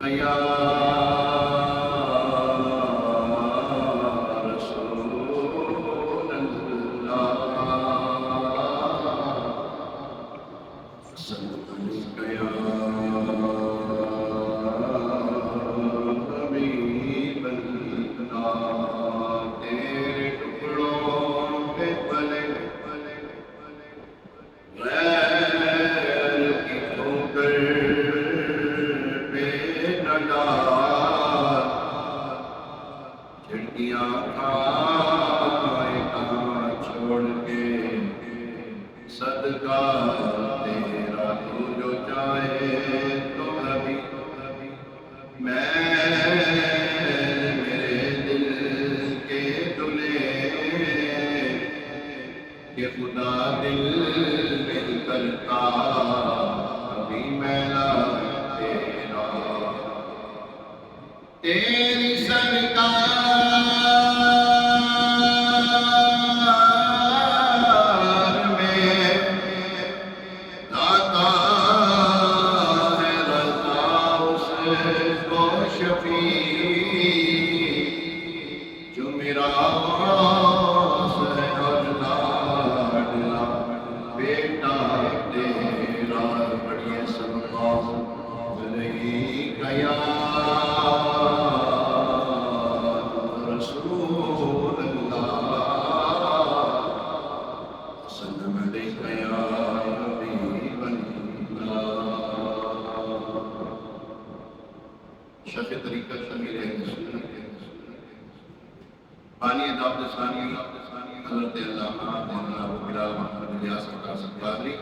یا رسول اللہ صلی حبیب اللہ تیرے ٹکڑوں پہ پلے غیر کی ٹھوکر پہ نہ ڈال جھڑکیاں کھائے کہاں چھوڑ کے صدقہ تیرا تو جو چاہے تو کبھی میں میرے دل کے دلے کہ خدا دل نہیں کرتا کبھی میلا تیرا تیری سرکار میں داتا ہے رضا اس کو شفیع جو میرا غوث ہے اور لاڈلا بیٹا تیرا بڑھئے صدقہ علیک یا رسول اللہ سلم علیک یا حبیب اللہ شیخ طریقت امیر اہل سنت بانی دعوت ثانی حضرت علامہ مولانا ابو بلال محمد الیاس قاسم قادری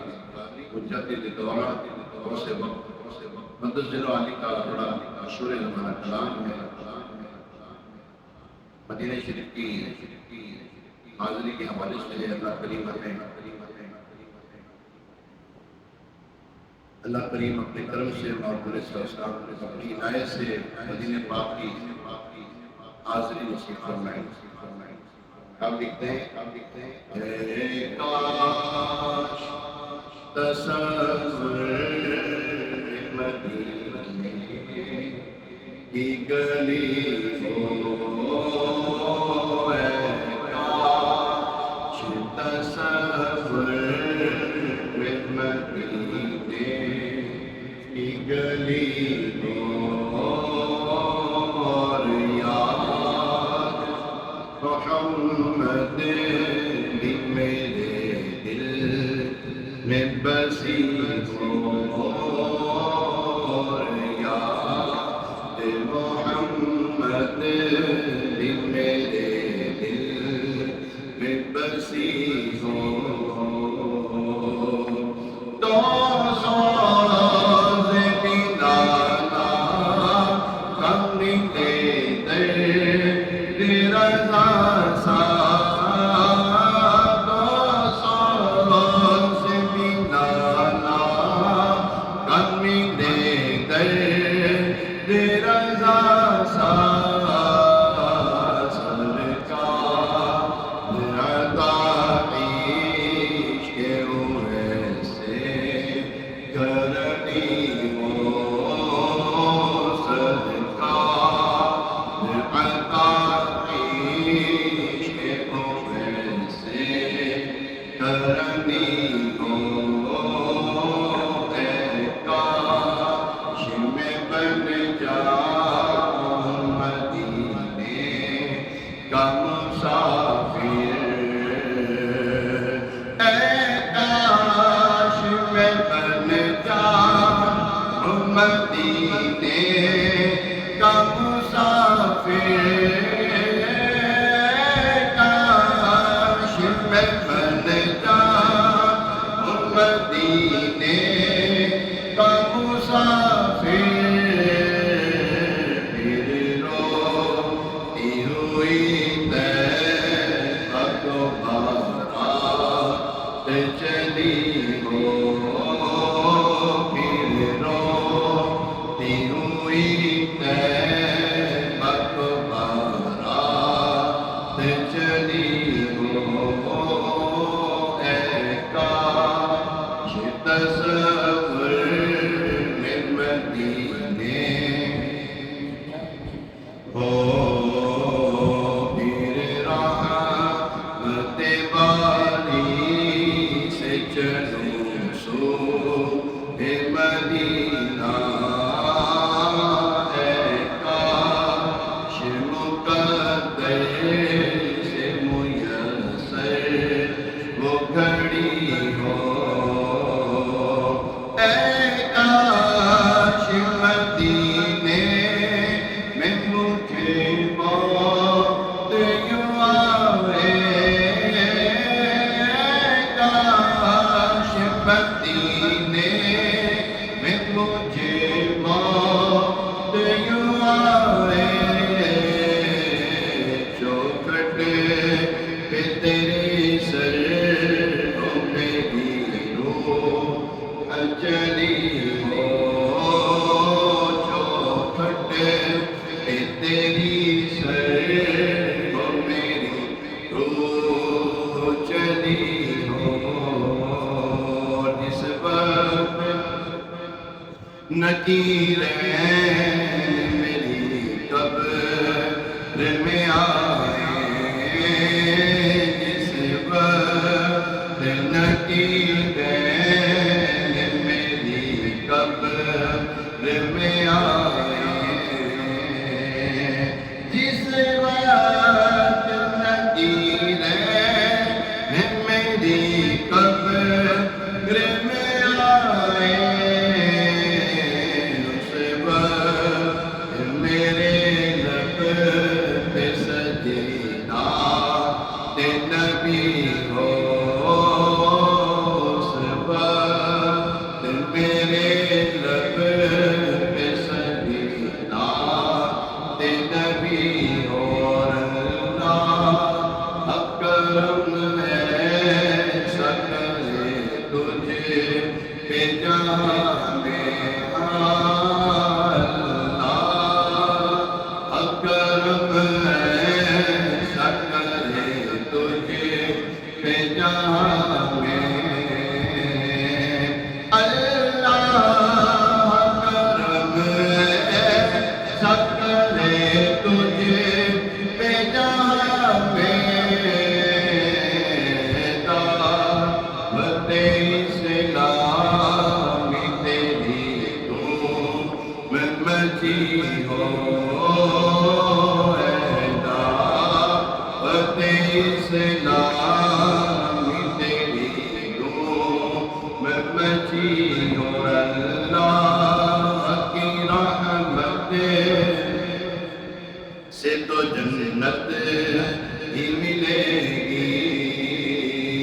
مجدد دورہ غوث وقت مقدس دل و علی کا بڑا مشہور زمانہ کلام ہے مدینہ شریف کی حاضری کے حوالے سے اللہ کریم اپنے کرم سے معقول اسلام اپنی عنایت سے مدینہ پاک کی حاضری نصیب فرمائیں آپ لکھتے ہیں اے کاش تصور مدینے کی گلی ہو اے کاش تصور مدینے کی گلی ہو اور یاد محمد بھی میرے دل میں بسی ہو اور یاد محمد بھی میرے دل میں بسی ہو تو سوز بیدانا کمی دے درد رضا سا تو سوز بیدانا کمی دے درد رضا سا مدینے کا مسافر کاش میں بن جاؤں مدینے کا مسافر پھر روتی ہوئی طیبہ دوبارہ چلی ہو پھر روتی ہوئی طیبہ دوبارہ کہ تیری سر ہو میری روح چلی ہو، جس وقت نکیریں میری قبر میں آئے، جس وقت نکیریں میری قبر میں آئے، جس وقت نکیریں میری قبر میں آئے، نبی ہو میرے لب پہ سجدہ نبی ہو، اکرم ہے شکل تجھے پہ جہاں میں اللہ، اکرم ہے شکل تجھے پہ جہاں میں اللہ، کرم ہے شکل تجھے پہ جہاں میں دعوت اسلام تیری تم مچی ہو، دعوت اسلام تیری تم مچی ہو، اللہ کی رحمت سے تو جنت ہی ملے گی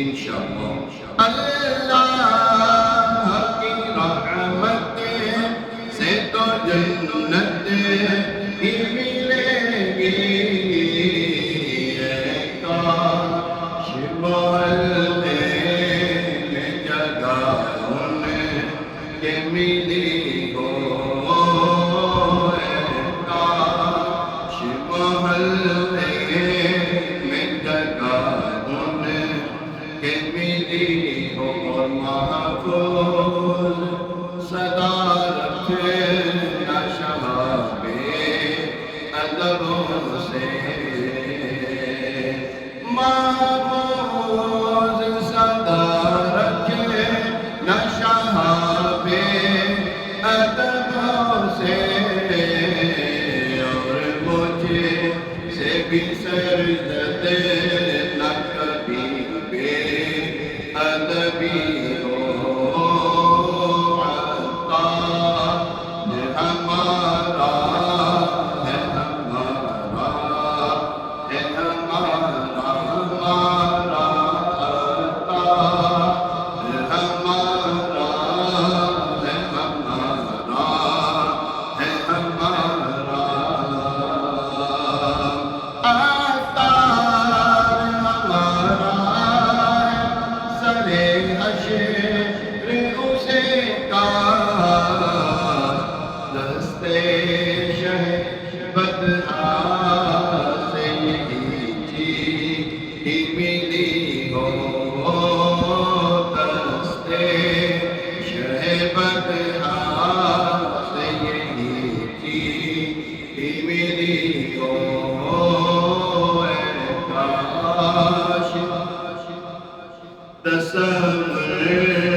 انشاءاللہ، اللہ کی رحمت سے تو جنت ہی ملے گی، کاش محلے میں جگہ ان کے ملی ہو، کاش محلے میں جگہ ان کے ملی ہو، اور محفوظ صدا رکھنا شباب ادبوں سے، محفوظ صدا رکھنا شباب ادبوں سے، اور مجھے سے بھی سرزد نہ کبھی بے ادبی ہو، تصور